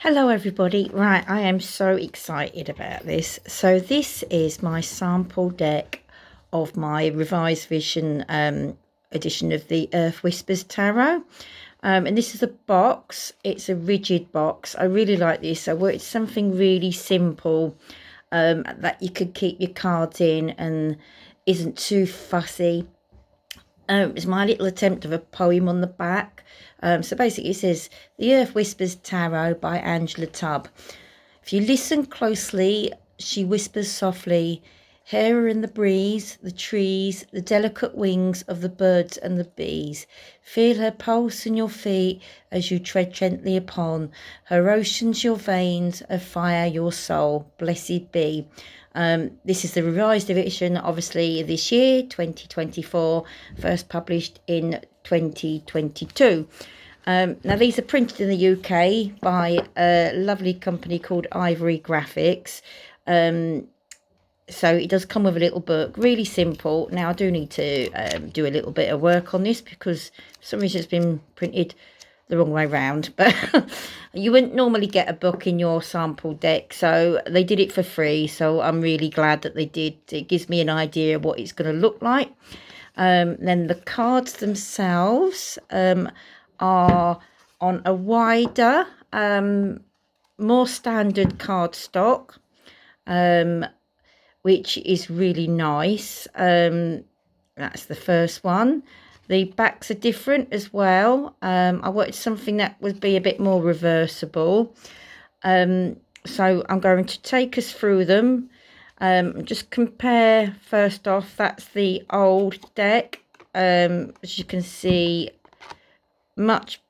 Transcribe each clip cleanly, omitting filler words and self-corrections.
Hello everybody. Right, I am so excited about this. So this is my sample deck of my revised vision edition of the Earth Whispers Tarot. And this is a box. It's a rigid box. I really like this. I wanted something really simple that you could keep your cards in and isn't too fussy. It's my little attempt of a poem on the back. So basically it says, The Earth Whispers Tarot by Angela Tubb. If you listen closely, she whispers softly, hair are in the breeze, the trees, the delicate wings of the birds and the bees. Feel her pulse in your feet as you tread gently upon her oceans, your veins, her fire, your soul. Blessed be. This is the revised edition, obviously, this year, 2024, first published in 2022. Now, these are printed in the UK by a lovely company called Ivory Graphics. So it does come with a little book, really simple. Now, I do need to do a little bit of work on this because for some reason it's been printed the wrong way round, but you wouldn't normally get a book in your sample deck, so they did it for free, so I'm really glad that they did. It gives me an idea of what it's going to look like. Then the cards themselves are on a wider, more standard cardstock, which is really nice. That's the first one. The backs are different as well. I wanted something that would be a bit more reversible. So I'm going to take us through them. Just compare first off. That's the old deck. As you can see, much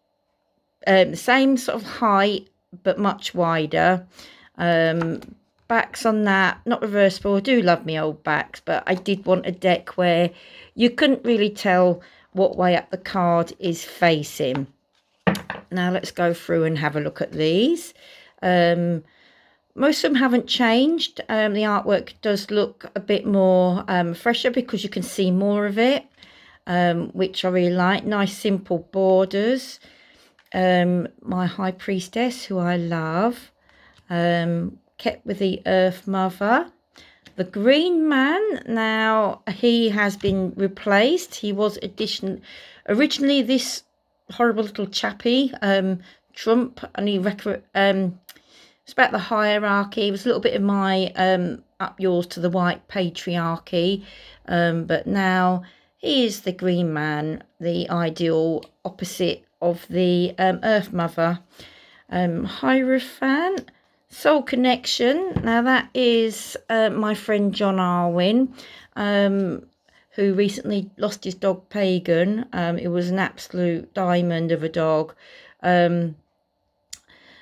the same sort of height, but much wider. Backs on that, not reversible. I do love me old backs, but I did want a deck where you couldn't really tell what way up the card is facing. Now let's go through and have a look at these. Most of them haven't changed. The artwork does look a bit more fresher because you can see more of it, which I really like. Nice simple borders. My High Priestess, who I love, kept with the Earth Mother. The Green Man, now he has been replaced. He was originally this horrible little chappy, Trump, and it's about the hierarchy. It was a little bit of my up yours to the white patriarchy, but now he is the Green Man, the ideal opposite of the Earth Mother. Hierophant, Soul Connection. Now that is my friend John Arwin, who recently lost his dog Pagan. It was an absolute diamond of a dog.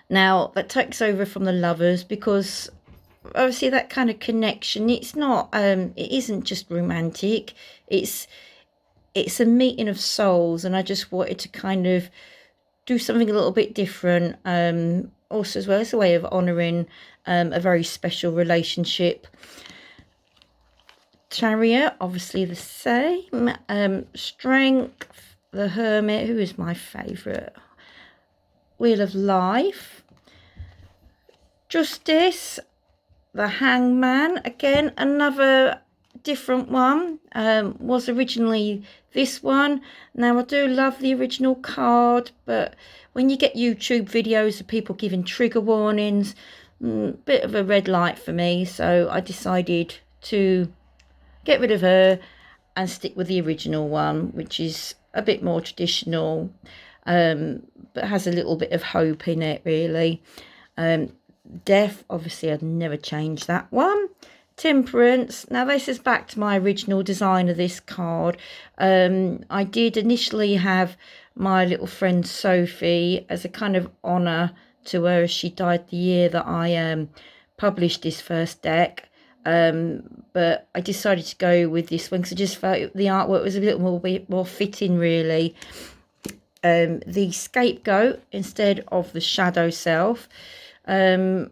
Now that takes over from the Lovers because obviously that kind of connection, it's not it isn't just romantic, it's a meeting of souls, and I just wanted to kind of do something a little bit different, also as well as a way of honouring a very special relationship. Chariot, obviously the same. Strength, the Hermit, who is my favourite. Wheel of Life. Justice, the Hangman, again another different one. Was originally this one. Now I do love the original card, but when you get YouTube videos of people giving trigger warnings, bit of a red light for me, so I decided to get rid of her and stick with the original one, which is a bit more traditional, but has a little bit of hope in it, really. Death, obviously I'd never change that one. Temperance, now this is back to my original design of this card. I did initially have my little friend Sophie as a kind of honour to her, as she died the year that I published this first deck, but I decided to go with this one because I just felt the artwork was a little more fitting, really. The Scapegoat instead of the Shadow Self. Now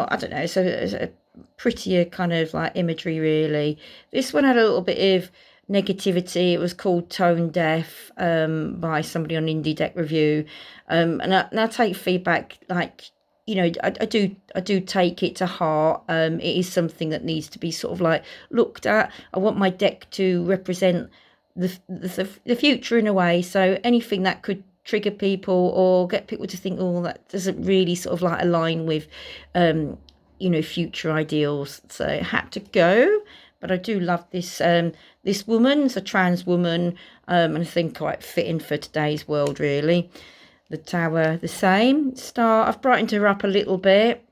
I don't know, so it's a prettier kind of like imagery, really. This one had a little bit of negativity. It was called Tone Deaf by somebody on Indie Deck Review, and I take feedback like, you know, I do take it to heart. It is something that needs to be sort of like looked at. I want my deck to represent the future in a way, so anything that could trigger people or get people to think, oh, that doesn't really sort of like align with you know, future ideals, so it had to go. But I do love this this woman. It's a trans woman, and I think quite fitting for today's world, really. The tower, the same. Star, I've brightened her up a little bit.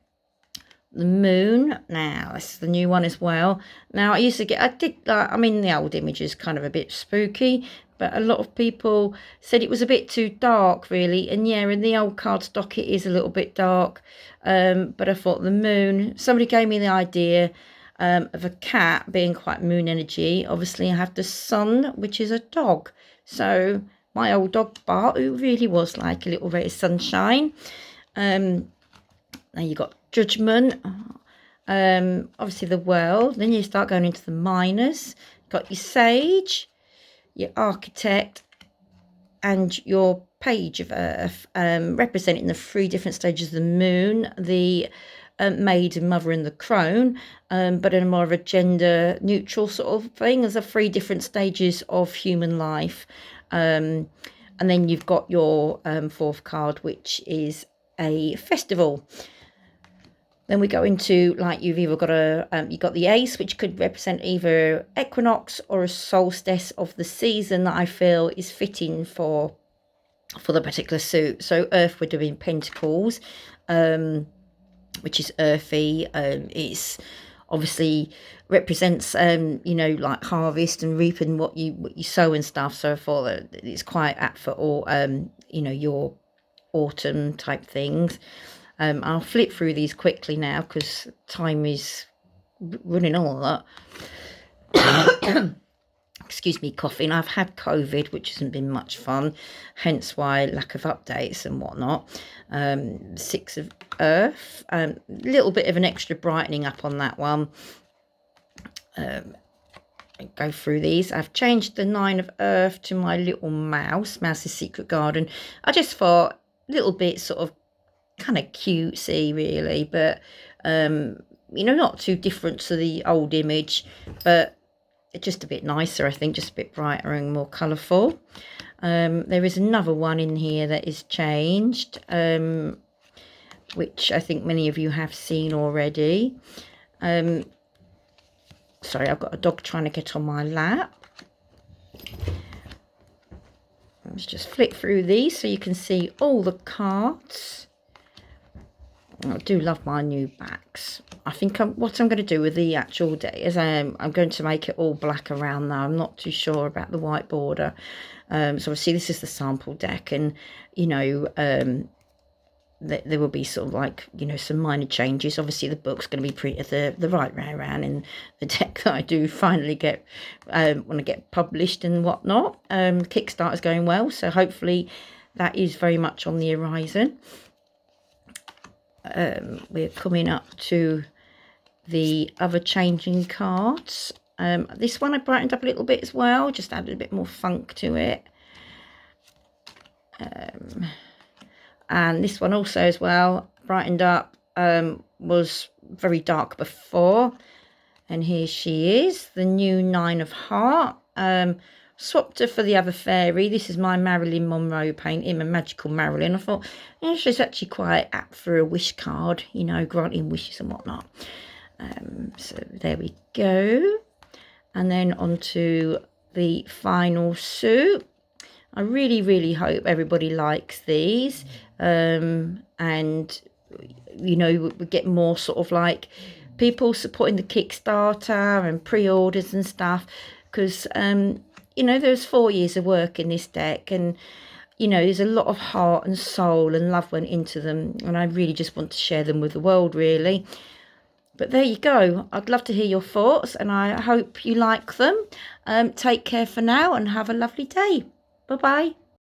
The moon, now this is the new one as well. Now I mean, the old image is kind of a bit spooky, but a lot of people said it was a bit too dark, really. And yeah, in the old cardstock it is a little bit dark, but I thought the moon, somebody gave me the idea of a cat being quite moon energy. Obviously I have the sun, which is a dog, so my old dog Bart, who really was like a little ray of sunshine. Now you got judgment, obviously the world. Then you start going into the minors. You've got your sage, your architect, and your page of earth, representing the 3 different stages of the moon, the maiden, mother, and the crone, but in a more of a gender neutral sort of thing. There's 3 different stages of human life. And then you've got your 4th card, which is a festival. Then we go into, like, you've either got you've got the ace, which could represent either equinox or a solstice of the season that I feel is fitting for the particular suit. So earth, we're doing pentacles, which is earthy. It's obviously represents you know, like harvest and reaping what you sow and stuff. So I thought that it's quite apt for all you know, your autumn type things. I'll flip through these quickly now because time is running all that. Excuse me, coughing. I've had COVID, which hasn't been much fun, hence why lack of updates and whatnot. 6 of earth, a little bit of an extra brightening up on that one. Go through these. I've changed the 9 of earth to my little mouse, Mouse's Secret Garden. I just thought a little bit sort of kind of cutesy, really, but you know, not too different to the old image, but just a bit nicer, I think, just a bit brighter and more colourful. There is another one in here that is changed, which I think many of you have seen already. Sorry, I've got a dog trying to get on my lap. Let's just flip through these so you can see all the cards. I do love my new backs. I think what I'm going to do with the actual deck is I'm going to make it all black around now. I'm not too sure about the white border. So obviously this is the sample deck, and you know, there will be sort of like, you know, some minor changes. Obviously the book's going to be printed the right way around in the deck that I do finally get when I get published and whatnot. Kickstarter's going well, so hopefully that is very much on the horizon. We're coming up to the other changing cards. This one I brightened up a little bit as well, just added a bit more funk to it. And this one also as well, brightened up, was very dark before. And here she is, the new 9 of heart. Swapped her for the other fairy. This is my Marilyn Monroe painting, a Magical Marilyn. I thought, yeah, she's actually quite apt for a wish card, you know, granting wishes and whatnot. So there we go. And then on to the final suit. I really, really hope everybody likes these. And, you know, we get more sort of like people supporting the Kickstarter and pre-orders and stuff. Because, you know, there's 4 years of work in this deck, and you know, there's a lot of heart and soul and love went into them, and I really just want to share them with the world, really. But there you go. I'd love to hear your thoughts, and I hope you like them. Take care for now and have a lovely day. Bye bye.